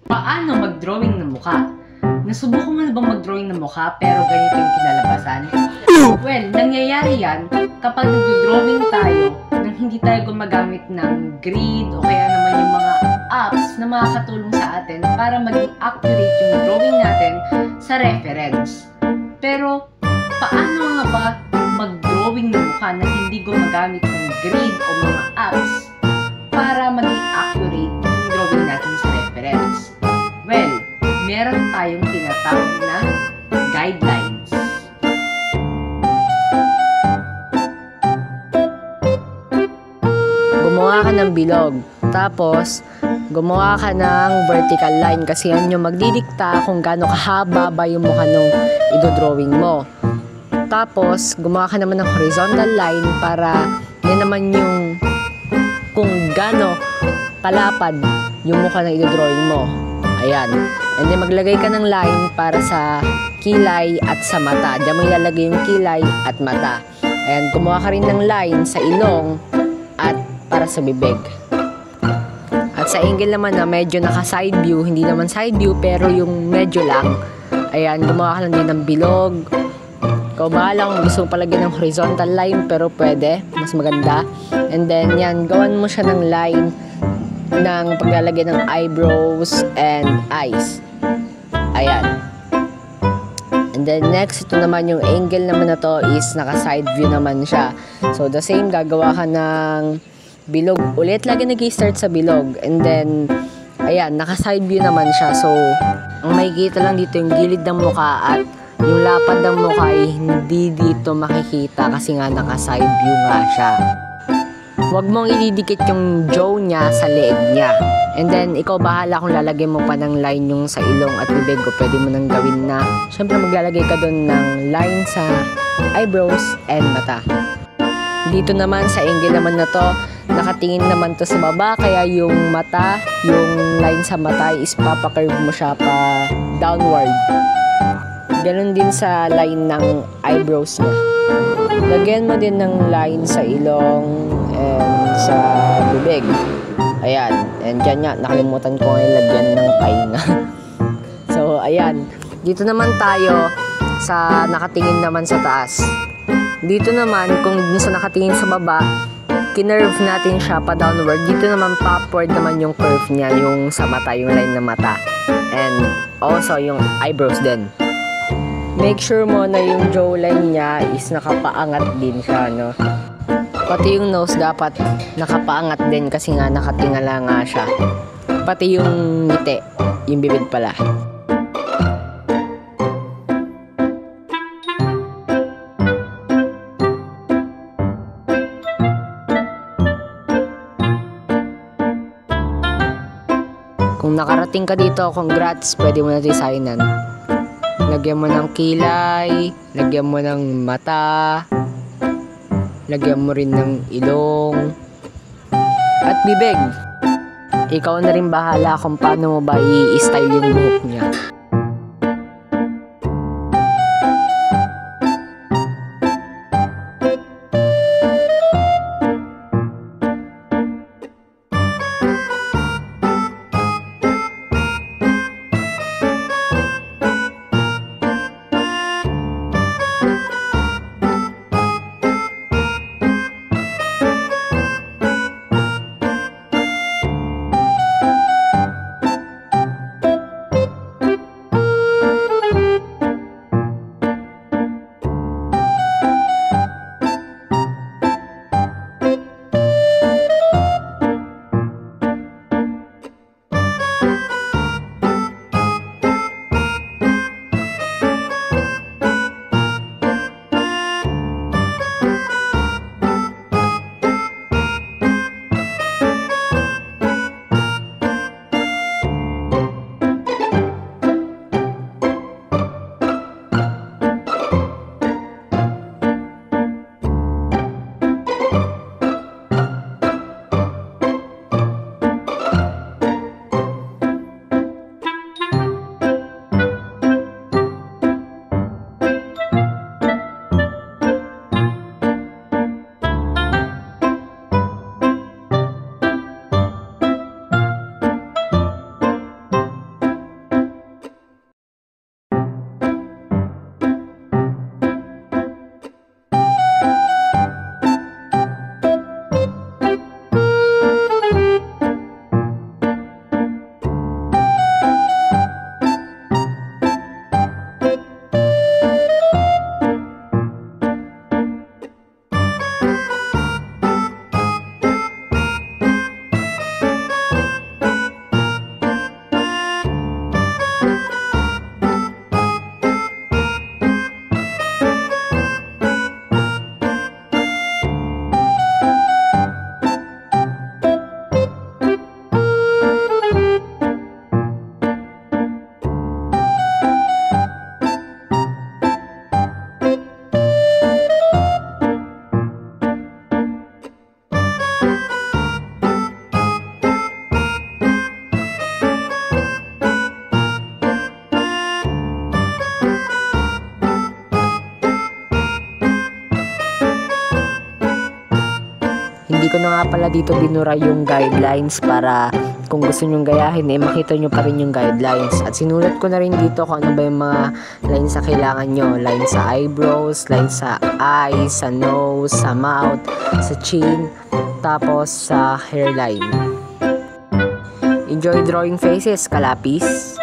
Paano mag-drawing ng mukha? Nasubukan mo na bang mag-drawing ng mukha pero ganito yung kinalabasan? Well, nangyayari yan kapag nag-drawing tayo nang hindi tayo gumagamit ng grid o kaya naman yung mga apps na makakatulong sa atin para maging accurate yung drawing natin sa reference. Pero, paano nga ba mag-drawing ng mukha na hindi gumagamit ng grid o mga apps para maging accurate yung drawing natin sa reference? Well, meron tayong tinatawag na guidelines. Gumawa ka ng bilog, tapos gumawa ka ng vertical line kasi yan yung magdidikta kung gaano kahaba ba yung mukha nung idodrawing mo. Tapos, gumawa ka naman ng horizontal line para yan naman yung kung gaano kalapad yung mukha na idodrawing mo. Ayan. And then maglagay ka ng line para sa kilay at sa mata. Diyan mo ilalagay yung kilay at mata. Ayan. Kumuha ka rin ng line sa ilong at para sa bibig. At sa angle naman na medyo naka-side view, hindi naman side view pero yung medyo lang. Ayan. Gumawa ka lang din ng bilog. Ikaw bahala kung gusto mo palagyan ng horizontal line pero pwede. Mas maganda. And then yan. Gawan mo siya ng line ng paglalagay ng eyebrows and eyes. Ayan. And then next, ito naman yung angle naman na to is naka-side view naman siya. So the same, gagawa ka ng bilog ulit. Lagi nag-i-start sa bilog. And then, ayan, naka-side view naman siya. So, ang makikita lang dito yung gilid ng mukha at yung lapad ng mukha ay hindi dito makikita kasi nga naka-side view nga siya. Huwag mong ididikit yung jaw niya sa leeg niya. And then, ikaw bahala kung lalagay mo pa ng line yung sa ilong at bibig o pwede mo nang gawin na. Siyempre, maglalagay ka doon ng line sa eyebrows and mata. Dito naman, sa angle naman na to, nakatingin naman to sa baba. Kaya yung mata, yung line sa mata is papacurve mo siya pa downward. Ganon din sa line ng eyebrows niya. Lagyan mo din ng line sa ilong and sa bibig. Ayan. And dyan nga, nakalimutan ko ngayon lagyan ng pahinga. So, ayan. Dito naman tayo sa nakatingin naman sa taas. Dito naman, kung sa nakatingin sa baba, kinerve natin siya pa downward. Dito naman, pa-upward naman yung curve niya, yung sa mata, yung line ng mata. And also, yung eyebrows din. Make sure mo na yung jawline niya is nakapaangat din siya, no? Pati yung nose dapat nakapaangat din kasi nga nakatingala nga siya. Pati yung ngiti, yung bibig pala. Kung nakarating ka dito, congrats, pwede mo natin signan. Lagyan mo ng kilay, lagyan mo ng mata, lagyan mo rin ng ilong, at bibig. Ikaw na rin bahala kung paano mo ba i-style yung buhok niya. ko na nga pala dito binura yung guidelines para kung gusto nyong gayahin, makita nyo pa rin yung guidelines. At sinulat ko na rin dito kung ano ba yung mga lines na kailangan nyo. Line sa eyebrows, line sa eyes, sa nose, sa mouth, sa chin, tapos sa hairline. Enjoy drawing faces, kalapis!